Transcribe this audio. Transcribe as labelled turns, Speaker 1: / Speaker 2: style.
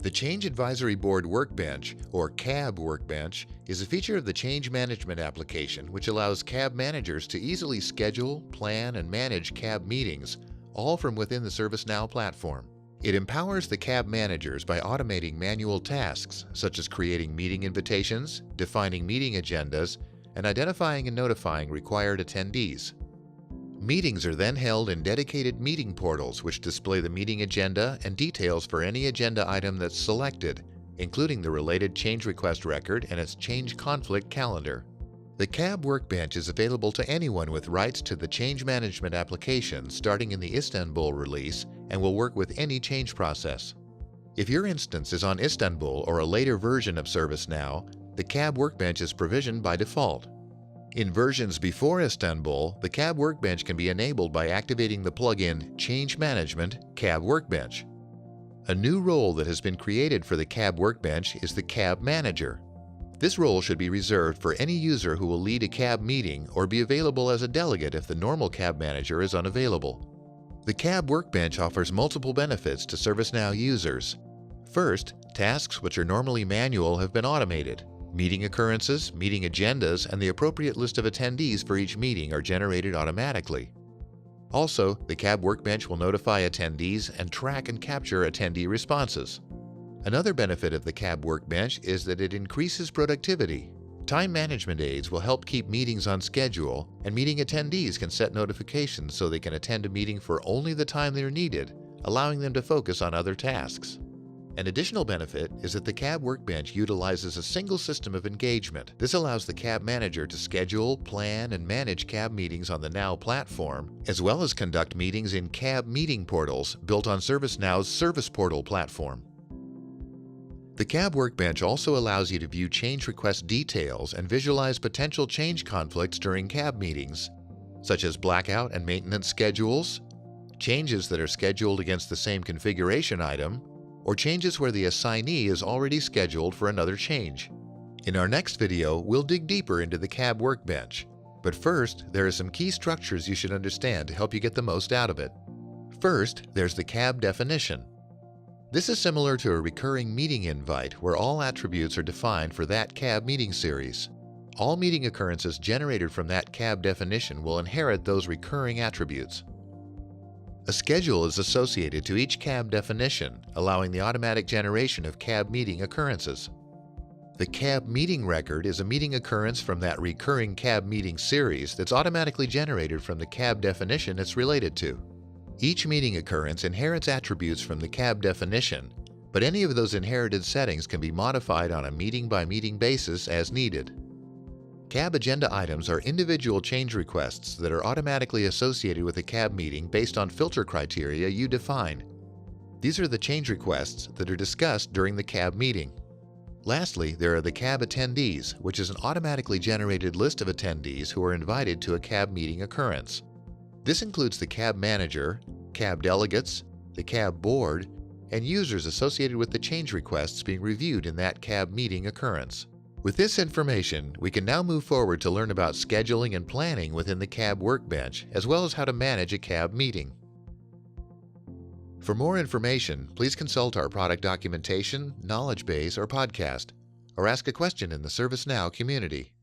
Speaker 1: The Change Advisory Board Workbench, or CAB Workbench, is a feature of the change management application which allows CAB managers to easily schedule, plan, and manage CAB meetings, all from within the ServiceNow platform. It empowers the CAB managers by automating manual tasks, such as creating meeting invitations, defining meeting agendas, and identifying and notifying required attendees. Meetings are then held in dedicated meeting portals which display the meeting agenda and details for any agenda item that's selected, including the related change request record and its change conflict calendar. The CAB Workbench is available to anyone with rights to the change management application starting in the Istanbul release and will work with any change process. If your instance is on Istanbul or a later version of ServiceNow, the CAB Workbench is provisioned by default. In versions before Istanbul, the CAB Workbench can be enabled by activating the plugin Change Management CAB Workbench. A new role that has been created for the CAB Workbench is the CAB Manager. This role should be reserved for any user who will lead a CAB meeting or be available as a delegate if the normal CAB Manager is unavailable. The CAB Workbench offers multiple benefits to ServiceNow users. First, tasks which are normally manual have been automated. Meeting occurrences, meeting agendas, and the appropriate list of attendees for each meeting are generated automatically. Also, the CAB Workbench will notify attendees and track and capture attendee responses. Another benefit of the CAB Workbench is that it increases productivity. Time management aids will help keep meetings on schedule, and meeting attendees can set notifications so they can attend a meeting for only the time they're needed, allowing them to focus on other tasks. An additional benefit is that the CAB Workbench utilizes a single system of engagement. This allows the CAB Manager to schedule, plan, and manage CAB meetings on the Now platform, as well as conduct meetings in CAB meeting portals built on ServiceNow's Service Portal platform. The CAB Workbench also allows you to view change request details and visualize potential change conflicts during CAB meetings, such as blackout and maintenance schedules, changes that are scheduled against the same configuration item, or changes where the assignee is already scheduled for another change. In our next video, we'll dig deeper into the CAB Workbench. But first, there are some key structures you should understand to help you get the most out of it. First, there's the CAB definition. This is similar to a recurring meeting invite where all attributes are defined for that CAB meeting series. All meeting occurrences generated from that CAB definition will inherit those recurring attributes. A schedule is associated to each CAB definition, allowing the automatic generation of CAB meeting occurrences. The CAB meeting record is a meeting occurrence from that recurring CAB meeting series that's automatically generated from the CAB definition it's related to. Each meeting occurrence inherits attributes from the CAB definition, but any of those inherited settings can be modified on a meeting-by-meeting basis as needed. CAB agenda items are individual change requests that are automatically associated with a CAB meeting based on filter criteria you define. These are the change requests that are discussed during the CAB meeting. Lastly, there are the CAB attendees, which is an automatically generated list of attendees who are invited to a CAB meeting occurrence. This includes the CAB manager, CAB delegates, the CAB board, and users associated with the change requests being reviewed in that CAB meeting occurrence. With this information, we can now move forward to learn about scheduling and planning within the CAB Workbench, as well as how to manage a CAB meeting. For more information, please consult our product documentation, knowledge base, or podcast, or ask a question in the ServiceNow community.